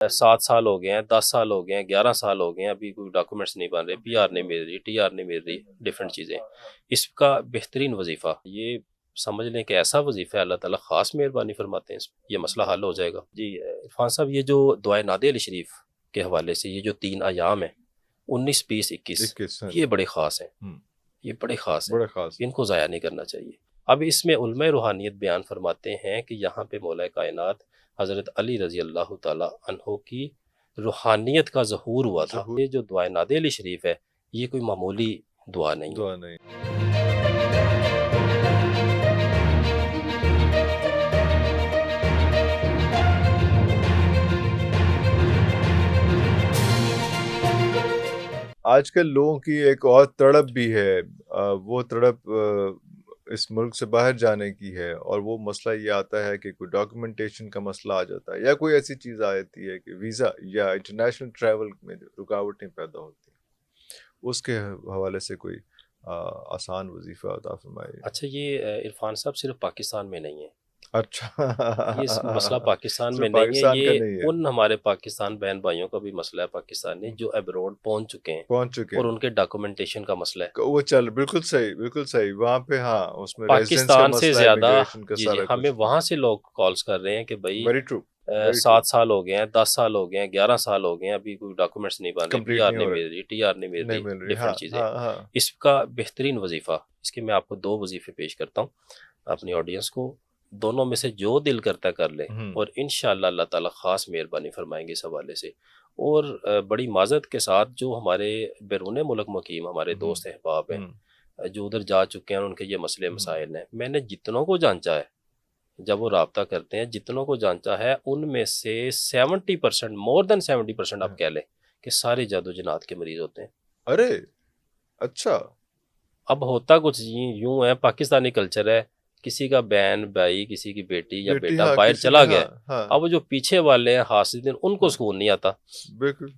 7 سال ہو گئے ہیں، 10 سال ہو گئے ہیں، 11 سال ہو گئے ہیں، ابھی کوئی ڈاکومنٹس نہیں بن رہے، پی آر نہیں مل رہی، ٹی آر نہیں مل رہی، ڈفرینٹ چیزیں۔ اس کا بہترین وظیفہ یہ سمجھ لیں کہ ایسا وظیفہ ہے، اللہ تعالیٰ خاص مہربانی فرماتے ہیں، اس یہ مسئلہ حل ہو جائے گا۔ جی عرفان صاحب، یہ جو دعائے نادے علی شریف کے حوالے سے یہ جو 3 ایام ہیں، 19، 20، 21، یہ بڑے خاص ہیں، یہ بڑے خاص ہیں، بڑا خاص ان کو ضائع نہیں کرنا چاہیے۔ اب اس میں علماء روحانیت بیان فرماتے ہیں کہ یہاں پہ مولا کائنات حضرت علی رضی اللہ تعالی عنہ کی روحانیت کا ظہور ہوا تھا۔ یہ جو دعائے نادے علی شریف ہے، یہ کوئی معمولی دعا نہیں ہے۔ دعا نہیں۔ آج کل لوگوں کی ایک اور تڑپ بھی ہے، وہ تڑپ اس ملک سے باہر جانے کی ہے، اور وہ مسئلہ یہ آتا ہے کہ کوئی ڈاکومنٹیشن کا مسئلہ آ جاتا ہے، یا کوئی ایسی چیز آ جاتی ہے کہ ویزا یا انٹرنیشنل ٹریول میں رکاوٹیں پیدا ہوتی ہیں، اس کے حوالے سے کوئی آسان وظیفہ عطا فرمائے۔ اچھا، یہ عرفان صاحب صرف پاکستان میں نہیں ہے، اچھا، یہ مسئلہ پاکستان میں صرف نہیں ہے، پاکستان کا یہ نہیں ہے، ان ہمارے پاکستان بہن بھائیوں کا بھی مسئلہ ہے پاکستانی جو ابروڈ پہنچ چکے ہیں پہنچ چکے اور ہیں، ان کے ڈاکومنٹیشن کا مسئلہ ہے۔ وہ چل بالکل صحیح، بالکل صحیح، وہاں پہ ہاں اس میں ریزیڈنس کا پاکستان سے مسئلہ، زیادہ امیگریشن کا جی سارا ہمیں کچھ۔ وہاں سے لوگ کالز کر رہے ہیں کہ بھائی ویری ٹرو، 7 سال ہو گئے ہیں، 10 سال ہو گئے ہیں، 11 سال ہو گئے ہیں، ابھی کوئی ڈاکومنٹس نہیں بن رہے، پی کمپلیٹ آر نہیں نہیں ہو مل رہا، رہی، ٹی آر نہیں مل نہیں رہی، مل رہی، ہاں ڈفرینٹ چیزیں۔ ہاں ہاں۔ اس کا بہترین وظیفہ، اس کے میں آپ کو 2 وظیفے پیش کرتا ہوں اپنی آڈینس کو، دونوں میں سے جو دل کرتا کر لیں، اور انشاءاللہ اللہ تعالیٰ خاص مہربانی فرمائیں گے اس حوالے سے۔ اور بڑی معذرت کے ساتھ جو ہمارے بیرون ملک مقیم ہمارے دوست احباب ہیں جو ادھر جا چکے ہیں، ان کے یہ مسئلے مسائل ہیں، میں نے جتنوں کو جانچا ہے، جب وہ رابطہ کرتے ہیں، جتنوں کو جانچا ہے، ان میں سے 70%، مور دین 70% آپ کہہ لیں کہ سارے جادو جنات کے مریض ہوتے ہیں۔ ارے اچھا، اب ہوتا کچھ یوں ہے، پاکستانی کلچر ہے، کسی کا بہن بھائی، کسی کی بیٹی یا بیٹا ہاں باہر کسی چلا نے، گیا، ہاں ہاں اب وہ جو پیچھے والے ہیں حاسدین، ان کو سکون نہیں آتا، بالکل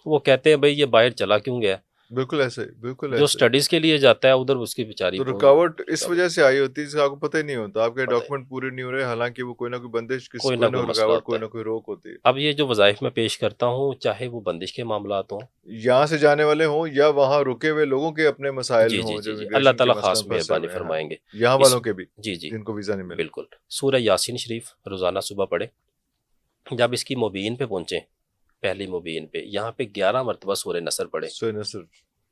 وہ کہتے ہیں بھئی یہ باہر چلا کیوں گیا؟ بالکل ایسے، بالکل جو ایسے۔ سٹڈیز کے لیے جاتا ہے ادھر، اس کی بیچاری تو رکاوٹ اس وجہ سے آئی ہوتی ہے جس کا آپ کو پتہ ہی نہیں ہوتا، آپ کے ڈاکومنٹ پورے نہیں ہو رہے، حالانکہ وہ کوئی نہ کوئی بندش، کوئی نہ کوئی نہ کوئی کوئی مسئلہ رکاوٹ، ہوتا کوئی ہے۔ نہ کوئی روک ہوتی ہے۔ اب یہ جو وظائف میں پیش کرتا ہوں، چاہے وہ بندش کے معاملات ہوں، یہاں سے جانے والے ہوں یا وہاں رکے ہوئے لوگوں کے اپنے مسائل جی ہوں جو اللہ امیگریشن کے تعالیٰ مسئلے خاص میں پھنسے مہربانی ہوئے ہیں، ہاں، فرمائیں گے۔ یہاں اس والوں کے بھی جی جن کو ویزا نہیں مل رہا۔ بالکل، سورہ یاسین شریف روزانہ صبح پڑھیں، جب اس کی مبین پہ پہنچیں، پہلی مبین پہ، یہاں پہ 11 مرتبہ سورہ نصر پڑھیں، سورہ نصر،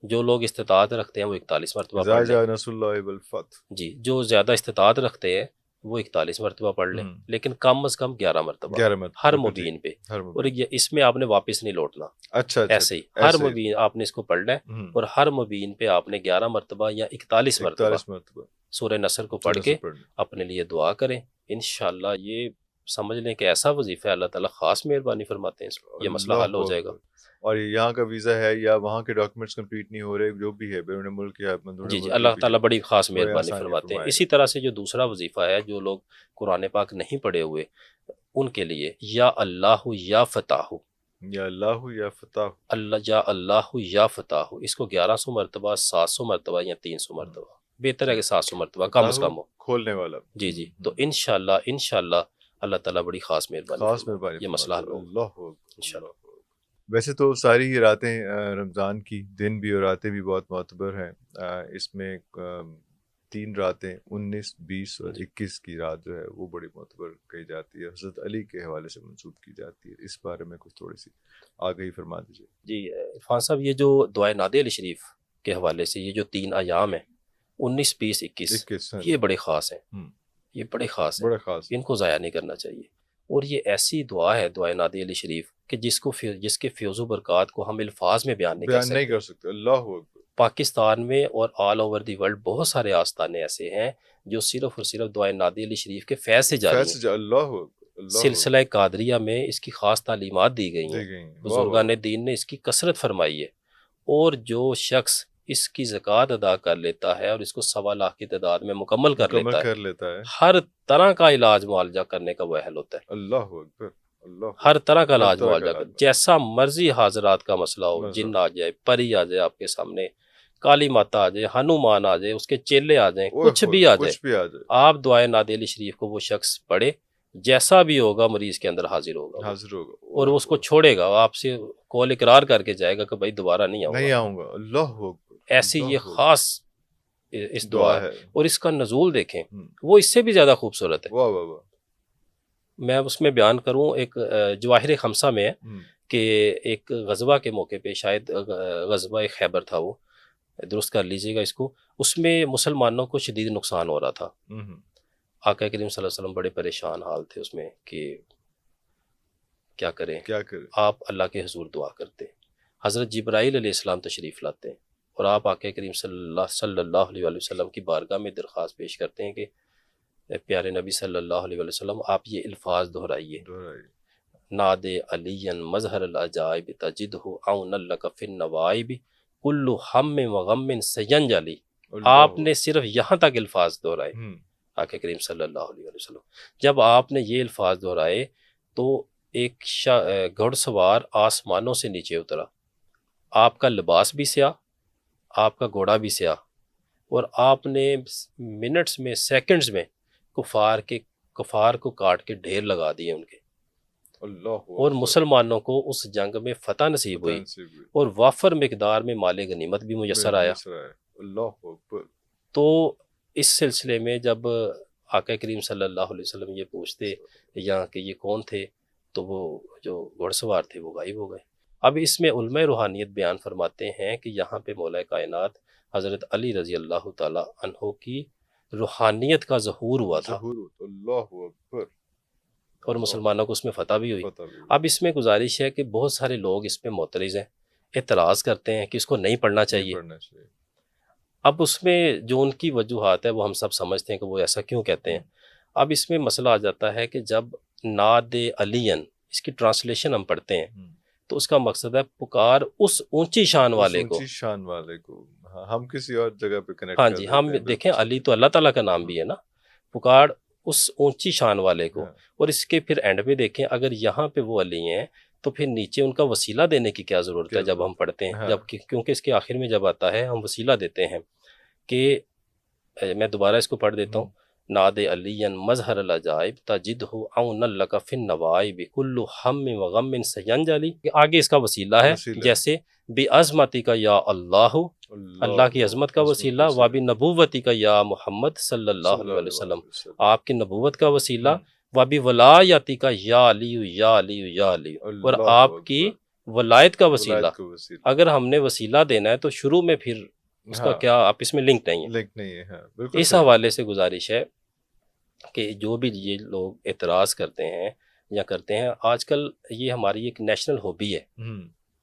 جو لوگ استطاعت رکھتے ہیں وہ 41 مرتبہ اذا پڑھ لیں، جاء نصر اللہ والفتح۔ جی جو زیادہ استطاعت رکھتے ہیں وہ 41 مرتبہ پڑھ لیں، لیکن کم از کم 11 مرتبہ 11 مرتبہ، ہر بالکل ٹھیک، مبین پہ، ہر اور مبین۔ اس میں آپ نے واپس نہیں لوٹنا، اچھا اچھا، ایسے ہی ہر ایسے ہی، مبین آپ نے اس کو پڑھنا ہے، اور ہر مبین پہ آپ نے 11 مرتبہ یا 41 مرتبہ 41 مرتبہ سورہ نصر کو پڑھ سورہ کے نصر پڑھنا۔ اپنے لیے دعا کریں، انشاءاللہ یہ سمجھ لیں کہ ایسا وظیفہ ہے، اللہ تعالیٰ خاص مہربانی فرماتے ہیں، یہ مسئلہ حل ہو اللہ جائے گا۔ اکبر۔ اور یہاں کا ویزا ہے یا وہاں کے ڈاکومنٹس کمپلیٹ نہیں ہو رہے، جو بھی ہے بیرون ملک یا اندرون جی ملک اللہ بھی ہے، تعالیٰ بڑی خاص بڑے مہربانی آسانی فرماتے ہیں۔ فرمائے اسی طرح سے جو دوسرا وظیفہ ہے، جو لوگ قرآن پاک نہیں پڑھے ہوئے ان کے لیے، یا اللہ یا فتح، یا اللہ یا فتح، اللہ یا اللہ یا فتح، اس کو 1100 مرتبہ، 700 مرتبہ یا 300 مرتبہ، بہتر ہے کہ 700 مرتبہ کم از فتح کم ہو۔ کھولنے والا۔ جی تو انشاءاللہ اللہ تعالیٰ بڑی خاص مہربانی خاص فرمائے، مہربانی یہ مسئلہ حل فرماتے ہیں۔ ہوگا اللہ اکبر، انشاءاللہ۔ اللہ اکبر۔ ویسے تو ساری ہی راتیں رمضان کی، دن بھی اور راتیں بھی بہت معتبر ہیں۔ اس میں 3 راتیں 19، 20 اور 21 کی رات جو ہے وہ بڑی معتبر کہی جاتی ہے، حضرت علی کے حوالے سے منسوب کی جاتی ہے۔ اس بارے میں کچھ تھوڑی سی آگہی فرما دیجیے۔ جی عرفان صاحب، یہ جو دعائے نادے علی شریف کے حوالے سے یہ جو 3 ایام ہیں، 19، 20، 21، یہ بڑے خاص ہیں، یہ بڑے خاص ہیں، بڑا خاص، ان کو ضائع نہیں کرنا چاہیے۔ اور یہ ایسی دعا ہے دعائے نادے علی شریف کہ جس کے فیض و برکات کو ہم الفاظ میں بیان نہیں کر سکتے۔ اللہ اکبر۔ پاکستان میں اور آل اوور دی ورلڈ بہت سارے آستانے ایسے ہیں جو صرف اور صرف دعائے نادے علی شریف کے فیض سے جاری ہیں۔ اللہ اکبر۔ سلسلہ قادریہ میں اس کی خاص تعلیمات دی گئی ہیں، بزرگان دین نے اس کی کثرت فرمائی ہے، اور جو شخص اس کی زکوٰۃ ادا کر لیتا ہے اور اس کو 1.25 لاکھ کی تعداد میں مکمل کر لیتا ہے، ہر طرح کا علاج معالجہ کرنے کا وہ اہل ہوتا ہے۔ اللہ اکبر، اللہ، ہر طرح کا علاج معالجہ کر، جیسا مرضی حاضرات کا مسئلہ ہو، جن آ جائے، پری آ جائے آپ کے سامنے، کالی ماتا آ جائے، ہنومان آ جائے، اس کے چیلے آ جائیں، کچھ بھی آ جائے، آپ دعائے نادے علی شریف کو وہ شخص پڑھے، جیسا بھی ہوگا مریض کے اندر حاضر ہوگا وہ، حاضر ہوگا اور وہ اس کو چھوڑے گا، آپ سے قول اقرار کر کے جائے گا کہ بھائی دوبارہ نہیں نہیں آؤں آؤں گا. اللہ اکبر. ایسی یہ خاص اس دعا ہے. اور اس کا نزول دیکھیں وہ اس سے بھی زیادہ خوبصورت ہے. واہ واہ واہ. میں اس میں بیان کروں، ایک جواہر خمسہ میں ہے کہ ایک غزوہ کے موقع پہ، شاید غزوہ خیبر تھا، وہ درست کر لیجئے گا اس کو، اس میں مسلمانوں کو شدید نقصان ہو رہا تھا. آقا کریم صلی اللہ علیہ وسلم بڑے پریشان حال تھے اس میں کہ کیا کریں. آپ اللہ کے حضور دعا کرتے، حضرت جبرائیل علیہ السلام تشریف لاتے ہیں اور آپ آقا کریم صلی اللہ علیہ وسلم کی بارگاہ میں درخواست پیش کرتے ہیں کہ پیارے نبی صلی اللہ علیہ وسلم آپ یہ الفاظ دہرائیے، ناد علی مظہر العجائب تجدہ عون لک فی النوائب کل ہم و غم سینجلی. آپ نے صرف یہاں تک الفاظ دہرائے آقا کریم صلی اللہ علیہ وسلم. جب آپ نے یہ الفاظ دہرائے تو ایک گھڑ سوار آسمانوں سے نیچے اترا، آپ کا لباس بھی سیاہ، آپ کا گھوڑا بھی سیاہ، اور آپ نے منٹس میں، سیکنڈز میں کفار کو کاٹ کے ڈھیر لگا دیے ان کے. اور مسلمانوں کو اس جنگ میں فتح نصیب ہوئی اور وافر مقدار میں مال غنیمت بھی میسر آیا. تو اس سلسلے میں جب آقا کریم صلی اللہ علیہ وسلم یہ پوچھتے یا کہ یہ کون تھے، تو وہ جو گھڑ سوار تھے وہ غائب ہو گئے. اب اس میں علماء روحانیت بیان فرماتے ہیں کہ یہاں پہ مولا کائنات حضرت علی رضی اللہ تعالی عنہ کی روحانیت کا ظہور ہوا تھا، اور مسلمانوں کو اس میں فتح بھی ہوئی. اب اس میں گزارش ہے کہ بہت سارے لوگ اس پہ معترض ہیں، اعتراض کرتے ہیں کہ اس کو نہیں پڑھنا چاہیے. اب اس میں جو ان کی وجوہات ہے وہ ہم سب سمجھتے ہیں کہ وہ ایسا کیوں کہتے ہیں. اب اس میں مسئلہ آ جاتا ہے کہ جب ناد علین اس کی ٹرانسلیشن ہم پڑھتے ہیں تو اس کا مقصد ہے پکار اس اونچی شان والے کو. ہم کسی اور جگہ پہ کنیکٹ ہاں جی، ہم دیکھیں علی تو اللہ تعالیٰ کا نام بھی ہے نا، پکار اس اونچی شان والے کو. اور اس کے پھر اینڈ پہ دیکھیں اگر یہاں پہ وہ علی ہیں تو پھر نیچے ان کا وسیلہ دینے کی کیا ضرورت ہے جب ہم پڑھتے ہیں، جب کیونکہ اس کے آخر میں جب آتا ہے ہم وسیلہ دیتے ہیں کہ میں دوبارہ اس کو پڑھ دیتا ہوں، ناد علی مظہر العجائب تجدہ عون لک فی النوائب کل ہم و غم سینجلی. آگے اس کا وسیلہ ہے جیسے بعظمتی کا یا اللہ، اللہ کی عظمت کا وسیلہ، وبنبوتی کا یا محمد صلی اللہ علیہ وسلم، آپ کی نبوت کا وسیلہ، وبولایتی کا یا علی یا علی یا علی، اور آپ کی ولایت کا وسیلہ. اگر ہم نے وسیلہ دینا ہے تو شروع میں پھر اس کا کیا آپس میں لنک نہیں ہے. اس حوالے سے گزارش ہے کہ جو بھی یہ لوگ اعتراض کرتے ہیں یا کرتے ہیں، آج کل یہ ہماری ایک نیشنل ہابی ہے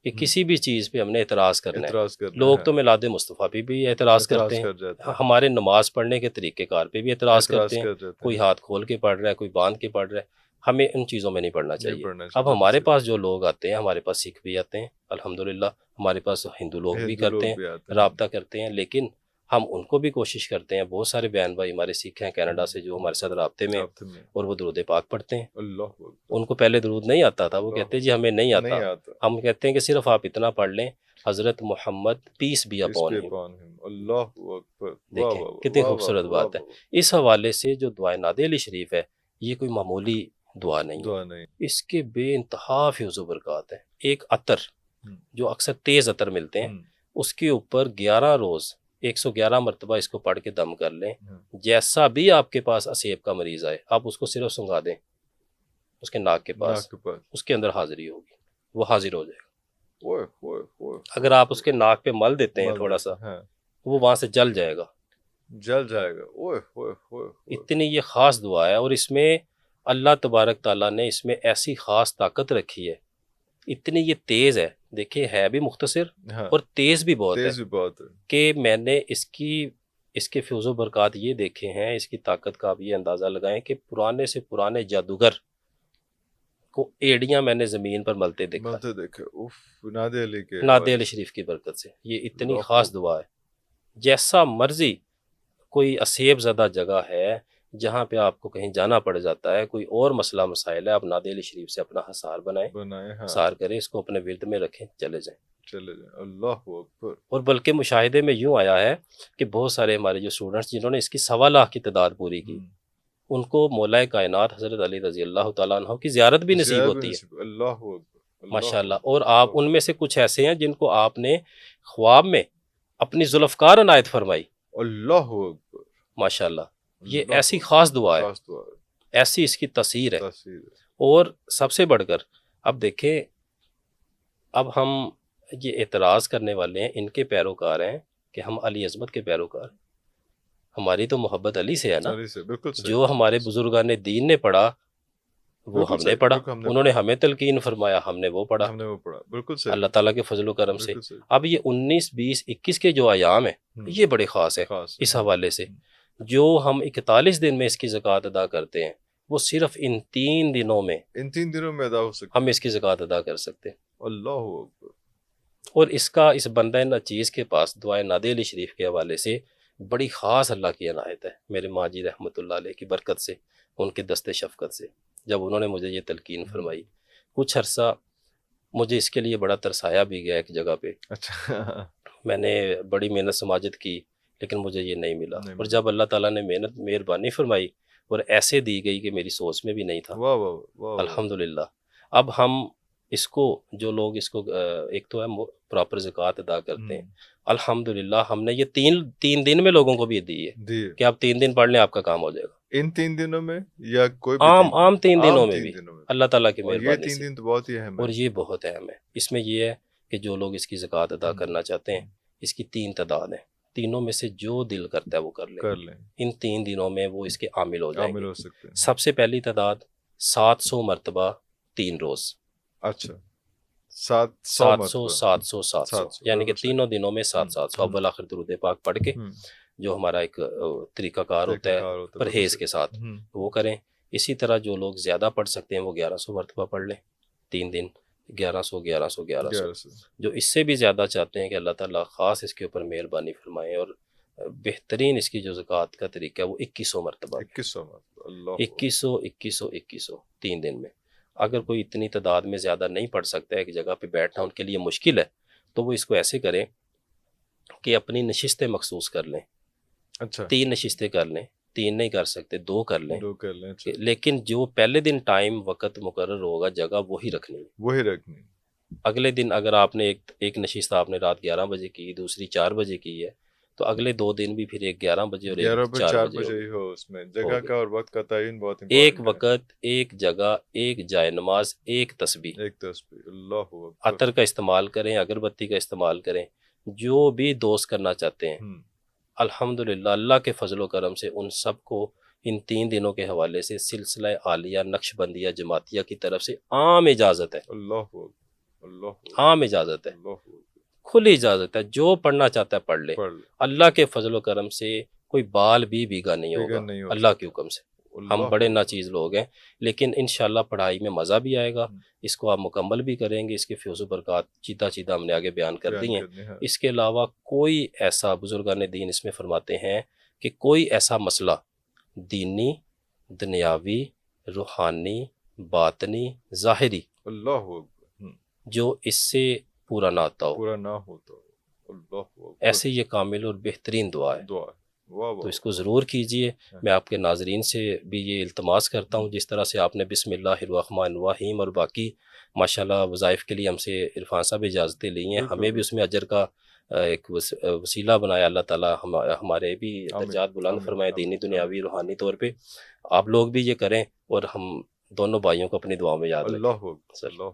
کہ کسی بھی چیز پہ ہم نے اعتراض کرنا ہے. لوگ تو میلاد مصطفیٰ پہ بھی اعتراض کرتے ہیں، ہمارے نماز پڑھنے کے طریقہ کار پہ بھی اعتراض کرتے ہیں، کوئی ہاتھ کھول کے پڑھ رہا ہے، کوئی باندھ کے پڑھ رہا ہے. ہمیں ان چیزوں میں نہیں پڑھنا چاہیے. اب ہمارے پاس جو لوگ آتے ہیں، ہمارے پاس سکھ بھی آتے ہیں الحمدللہ، ہمارے پاس ہندو لوگ بھی کرتے ہیں، رابطہ کرتے ہیں، لیکن ہم ان کو بھی کوشش کرتے ہیں. بہت سارے بیان بھائی ہمارے سکھ ہیں کینیڈا سے جو ہمارے ساتھ رابطے میں، اور وہ درود پاک پڑھتے ہیں. ان کو پہلے درود نہیں آتا تھا، وہ کہتے ہیں جی ہمیں نہیں آتا. ہم کہتے ہیں کہ صرف آپ اتنا پڑھ لیں، حضرت محمد پیس بی اپون ہم. دیکھیں کتنی خوبصورت بات ہے. اس حوالے سے جو دعائے ناد علی شریف ہے یہ کوئی معمولی دعا نہیں، اس کے بے انتہا فیض و برکات ہیں. ایک عطر جو اکثر تیز عطر ملتے ہیں، اس کے اوپر 11 روز 111 مرتبہ اس کو پڑھ کے دم کر لیں. جیسا بھی آپ کے پاس اسیب کا مریض آئے، آپ اس کو صرف سنگا دیں اس کے ناک کے پاس، اس کے اندر حاضری ہوگی، وہ حاضر ہو جائے گا. اگر آپ اس کے ناک پہ مل دیتے ہیں تھوڑا سا، وہ وہاں سے جل جائے گا. اتنی یہ خاص دعا ہے، اور اس میں اللہ تبارک تعالیٰ نے اس میں ایسی خاص طاقت رکھی ہے. اتنی یہ تیز ہے، دیکھیں ہے بھی مختصر اور تیز بھی بہت ہے کہ میں نے اس کے فیض و برکات یہ دیکھے ہیں، اس کی طاقت کا آپ یہ اندازہ لگائیں کہ پرانے سے پرانے جادوگر کو ایڑیاں میں نے زمین پر ملتے دیکھا ناد علی شریف کی برکت سے. یہ اتنی خاص دعا ہے. جیسا مرضی کوئی اسیب زدہ جگہ ہے جہاں پہ آپ کو کہیں جانا پڑ جاتا ہے، کوئی اور مسئلہ مسائل ہے، آپ ناد علی شریف سے اپنا حصار بنائیں، حصار کریں، اس کو اپنے ورد میں رکھیں، چلے جائیں. اللہ اکبر. اور بلکہ مشاہدے میں یوں آیا ہے کہ بہت سارے ہمارے جو اسٹوڈنٹس جنہوں نے اس کی 1.25 لاکھ کی تعداد پوری کی، ان کو مولا کائنات حضرت علی رضی اللہ تعالیٰ عنہ کی زیارت بھی نصیب ہوتی ہے، اللہ ماشاء اللہ۔ اور آپ ان میں سے کچھ ایسے ہیں جن کو آپ نے خواب میں اپنی ذوالفقار عنایت فرمائی، اللہ ماشاء اللہ۔ یہ ایسی خاص دعا ہے، ایسی اس کی تاثیر ہے۔ اور سب سے بڑھ کر اب دیکھیں، اب ہم یہ اعتراض کرنے والے ہیں، ان کے پیروکار ہیں کہ ہم علی عظمت کے پیروکار ہیں۔ ہماری تو محبت علی سے ہے نا، جو ہمارے بزرگان دین نے پڑھا وہ ہم نے پڑھا، انہوں نے ہمیں تلقین فرمایا، ہم نے وہ پڑھا، بالکل اللہ تعالیٰ کے فضل و کرم سے۔ اب یہ 19، 20، 21 کے جو ایام ہیں یہ بڑے خاص ہیں اس حوالے سے۔ جو ہم 41 دن میں اس کی زکوٰۃ ادا کرتے ہیں، وہ صرف ان 3 دنوں میں ادا ہو سکتے، ہم اس کی زکوٰۃ ادا کر سکتے ہیں۔ اللہ اور اس کا اس بندہ نچیز کے پاس دعائے نادی علی شریف کے حوالے سے بڑی خاص اللہ کی عنایت ہے، میرے ماں جی رحمۃ اللہ علیہ کی برکت سے، ان کے دست شفقت سے، جب انہوں نے مجھے یہ تلقین فرمائی۔ کچھ عرصہ مجھے اس کے لیے بڑا ترسایا بھی گیا ایک جگہ پہ، اچھا، میں نے بڑی محنت سماجت کی لیکن مجھے یہ نہیں ملا۔ اور جب اللہ تعالیٰ نے مہربانی فرمائی اور ایسے دی گئی کہ میری سوچ میں بھی نہیں تھا، الحمدللہ۔ اب ہم اس کو، جو لوگ اس کو ایک تو ہے پراپر زکوٰۃ ادا کرتے ہیں، الحمدللہ ہم نے یہ تین دن میں لوگوں کو بھی دی ہے کہ آپ 3 دن پڑھ لیں، آپ کا کام ہو جائے گا۔ ان 3 دنوں میں یا کوئی عام 3 دنوں میں بھی اللہ تعالیٰ کی مہربانی یہ 3 دن تو بہت ہی اہم ہے، اور یہ بہت اہم ہے۔ اس میں یہ ہے کہ جو لوگ اس کی زکوٰۃ ادا کرنا چاہتے ہیں، اس کی 3 تعداد ہیں، تینوں میں سے جو دل کرتا ہے وہ کر لیں۔ ان 3 دنوں میں وہ اس کے عامل ہو جائیں گے۔ سب سے پہلی تعداد 700 مرتبہ 3 روز، اچھا 700 یعنی کہ تینوں دنوں میں 700 اول آخر درود پاک پڑھ کے، جو ہمارا ایک طریقہ کار ہوتا ہے پرہیز کے ساتھ، وہ کریں۔ اسی طرح جو لوگ زیادہ پڑھ سکتے ہیں وہ 1100 مرتبہ پڑھ لیں 3 دن، 1100۔ جو اس سے بھی زیادہ چاہتے ہیں کہ اللہ تعالیٰ خاص اس کے اوپر مہربانی فرمائیں، اور بہترین اس کی جو زکوٰۃ کا طریقہ ہے وہ 2100 مرتبہ، 2100 3 دن میں۔ اگر کوئی اتنی تعداد میں زیادہ نہیں پڑھ سکتا ہے، ایک جگہ پہ بیٹھنا ان کے لیے مشکل ہے، تو وہ اس کو ایسے کریں کہ اپنی نشستیں مخصوص کر لیں۔ اچھا 3 نشستیں کر لیں، 3 نہیں کر سکتے 2 کر لیں، اچھا۔ لیکن جو پہلے دن ٹائم وقت مقرر ہوگا، جگہ وہی رکھنی۔ اگلے دن اگر آپ نے ایک نشست آپ نے رات 11 بجے کی، دوسری 4 بجے کی ہے، تو اگلے 2 دن بھی پھر ایک 11 بجے اور ایک 4 بجے ہو۔ اس میں جگہ کا اور وقت کا تعین بہت امپورٹنٹ ہے۔ ایک وقت، ایک جگہ، ایک جائے نماز، ایک تسبیح۔ اللہ عطر کا استعمال کریں، اگربتی کا استعمال کریں، جو بھی دوست کرنا چاہتے ہیں۔ الحمدللہ اللہ کے فضل و کرم سے ان سب کو ان 3 دنوں کے حوالے سے سلسلہ عالیہ نقش بندیہ جماعتیہ کی طرف سے عام اجازت ہے، عام اجازت ہے، کھلی اجازت ہے، جو پڑھنا چاہتا ہے پڑھ لے۔ اللہ کے فضل و کرم سے کوئی بال بھی بھیگا نہیں ہوگا اللہ کے حکم سے۔ ہم بڑے ناچیز لوگ ہیں، لیکن انشاءاللہ پڑھائی میں مزہ بھی آئے گا، اس کو آپ مکمل بھی کریں گے۔ اس کے فیض و برکات چیدہ ہم نے آگے بیان کر دی ہیں۔ اس کے علاوہ کوئی ایسا، بزرگان دین اس میں فرماتے ہیں کہ کوئی ایسا مسئلہ دینی، دنیاوی، روحانی، باطنی، ظاہری، جو اس سے پورا نہ ہوتا ہو، ایسے یہ کامل اور بہترین دعا ہے۔ تو اس کو ضرور کیجئے۔ میں آپ کے ناظرین سے بھی یہ التماس کرتا ہوں، جس طرح سے آپ نے بسم اللہ الرحمن الرحیم اور باقی ماشاءاللہ وظائف کے لیے ہم سے عرفان صاحب اجازتیں لی ہیں، ہمیں بھی اس میں اجر کا ایک وسیلہ بنایا اللہ تعالیٰ، ہمارے بھی درجات بلند فرمائے دینی، دنیاوی، روحانی طور پہ۔ آپ لوگ بھی یہ کریں اور ہم دونوں بھائیوں کو اپنی دعاؤں میں یاد رکھیں۔ اللہ